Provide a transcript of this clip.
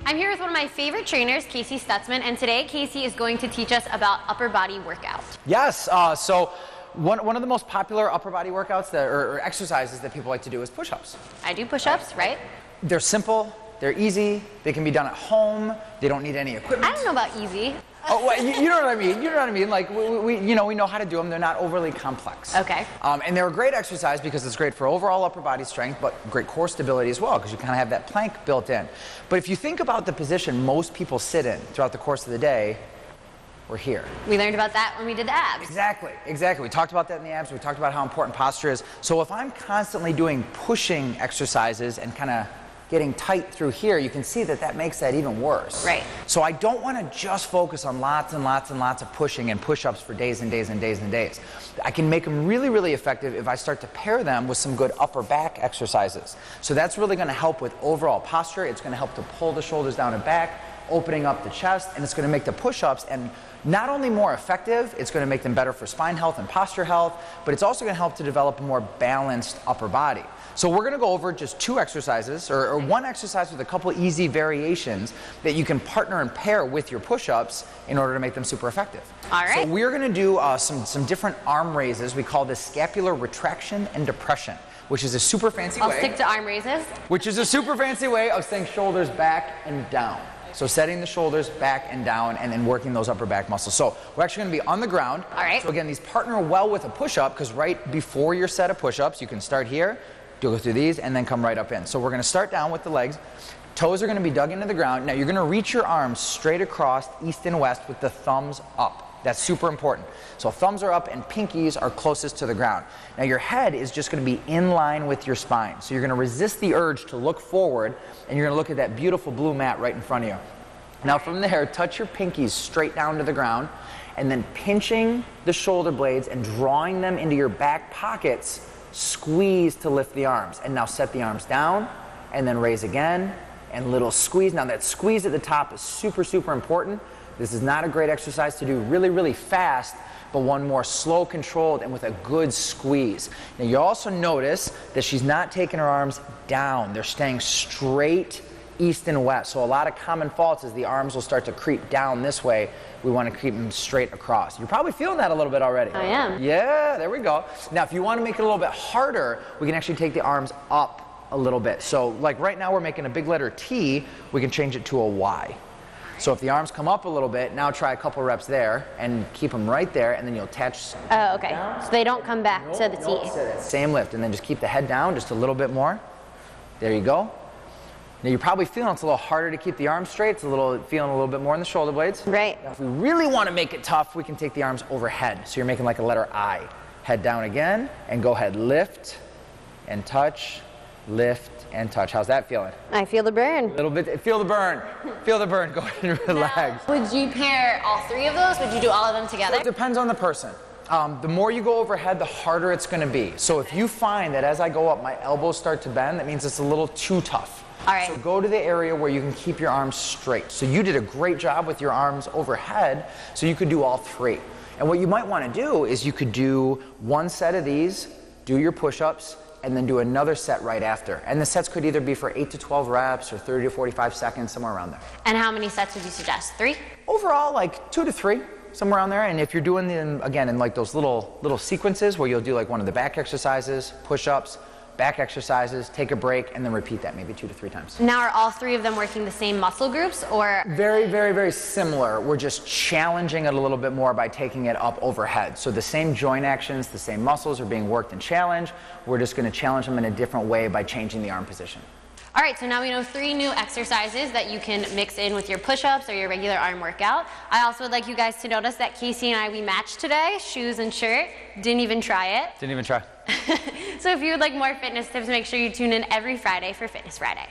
I'm here with one of my favorite trainers, Casey Stutzman, and today Casey is going to teach us about upper body workout. Yes, so one of the most popular upper body workouts or exercises that people like to do is push-ups. I do push-ups, right? They're simple, they're easy, they can be done at home, they don't need any equipment. I don't know about easy. Oh, well, you know what I mean. You know what I mean. Like we know how to do them. They're not overly complex. Okay. And they're a great exercise because it's great for overall upper body strength, but great core stability as well because you kind of have that plank built in. But if you think about the position most people sit in throughout the course of the day, we're here. We learned about that when we did the abs. Exactly. We talked about that in the abs. We talked about how important posture is. So if I'm constantly doing pushing exercises and kind of getting tight through here, you can see that makes that even worse. Right. So I don't want to just focus on lots and lots and lots of pushing and push-ups for days and days and days and days. I can make them really, really effective if I start to pair them with some good upper back exercises. So that's really going to help with overall posture. It's going to help to pull the shoulders down and back, opening up the chest, and it's going to make the push-ups and not only more effective, it's going to make them better for spine health and posture health, but it's also going to help to develop a more balanced upper body. So we're going to go over just two exercises, or one exercise with a couple easy variations that you can partner and pair with your push-ups in order to make them super effective. All right. So we're going to do some different arm raises. We call this scapular retraction and depression, which is a super fancy way. I'll stick to arm raises. Which is a super fancy way of saying shoulders back and down. So setting the shoulders back and down and then working those upper back muscles. So we're actually going to be on the ground. All right. So again, these partner well with a push-up because right before your set of push-ups, you can start here, go through these, and then come right up in. So we're going to start down with the legs. Toes are going to be dug into the ground. Now you're going to reach your arms straight across east and west with the thumbs up. That's super important. So thumbs are up and pinkies are closest to the ground. Now your head is just going to be in line with your spine. So you're going to resist the urge to look forward and you're going to look at that beautiful blue mat right in front of you. Now from there, touch your pinkies straight down to the ground and then pinching the shoulder blades and drawing them into your back pockets, squeeze to lift the arms. And now set the arms down and then raise again and little squeeze. Now that squeeze at the top is super, super important. This is not a great exercise to do really, really fast, but one more slow, controlled, and with a good squeeze. Now you also notice that she's not taking her arms down. They're staying straight east and west. So a lot of common faults is the arms will start to creep down this way. We want to keep them straight across. You're probably feeling that a little bit already. I am. Yeah, there we go. Now if you want to make it a little bit harder, we can actually take the arms up a little bit. So like right now we're making a big letter T, we can change it to a Y. So if the arms come up a little bit, now try a couple reps there and keep them right there, and then you'll attach. Oh, okay. So they don't come back to the T. Same lift, and then just keep the head down just a little bit more. There you go. Now you're probably feeling it's a little harder to keep the arms straight. It's feeling a little bit more in the shoulder blades. Right. Now if we really want to make it tough, we can take the arms overhead. So you're making like a letter I. Head down again, and go ahead, lift and touch, lift and touch. How's that feeling? I feel the burn. A little bit. Feel the burn. Feel the burn. Go ahead and relax. Now, would you pair all three of those? Would you do all of them together? It depends on the person. The more you go overhead, the harder it's going to be. So if you find that as I go up, my elbows start to bend, that means it's a little too tough. All right. So go to the area where you can keep your arms straight. So you did a great job with your arms overhead, so you could do all three. And what you might want to do is you could do one set of these, do your push-ups, and then do another set right after. And the sets could either be for 8 to 12 reps or 30 to 45 seconds, somewhere around there. And how many sets would you suggest? 3? Overall, like 2 to 3, somewhere around there. And if you're doing them, again, in like those little sequences where you'll do like one of the back exercises, push-ups, back exercises, take a break, and then repeat that maybe 2 to 3 times. Now are all 3 of them working the same muscle groups, or? Very, very, very similar. We're just challenging it a little bit more by taking it up overhead. So the same joint actions, the same muscles are being worked and challenged. We're just going to challenge them in a different way by changing the arm position. All right, so now we know 3 new exercises that you can mix in with your push-ups or your regular arm workout. I also would like you guys to notice that Casey and I, we matched today, shoes and shirt. Didn't even try it. Didn't even try. So if you would like more fitness tips, make sure you tune in every Friday for Fitness Friday.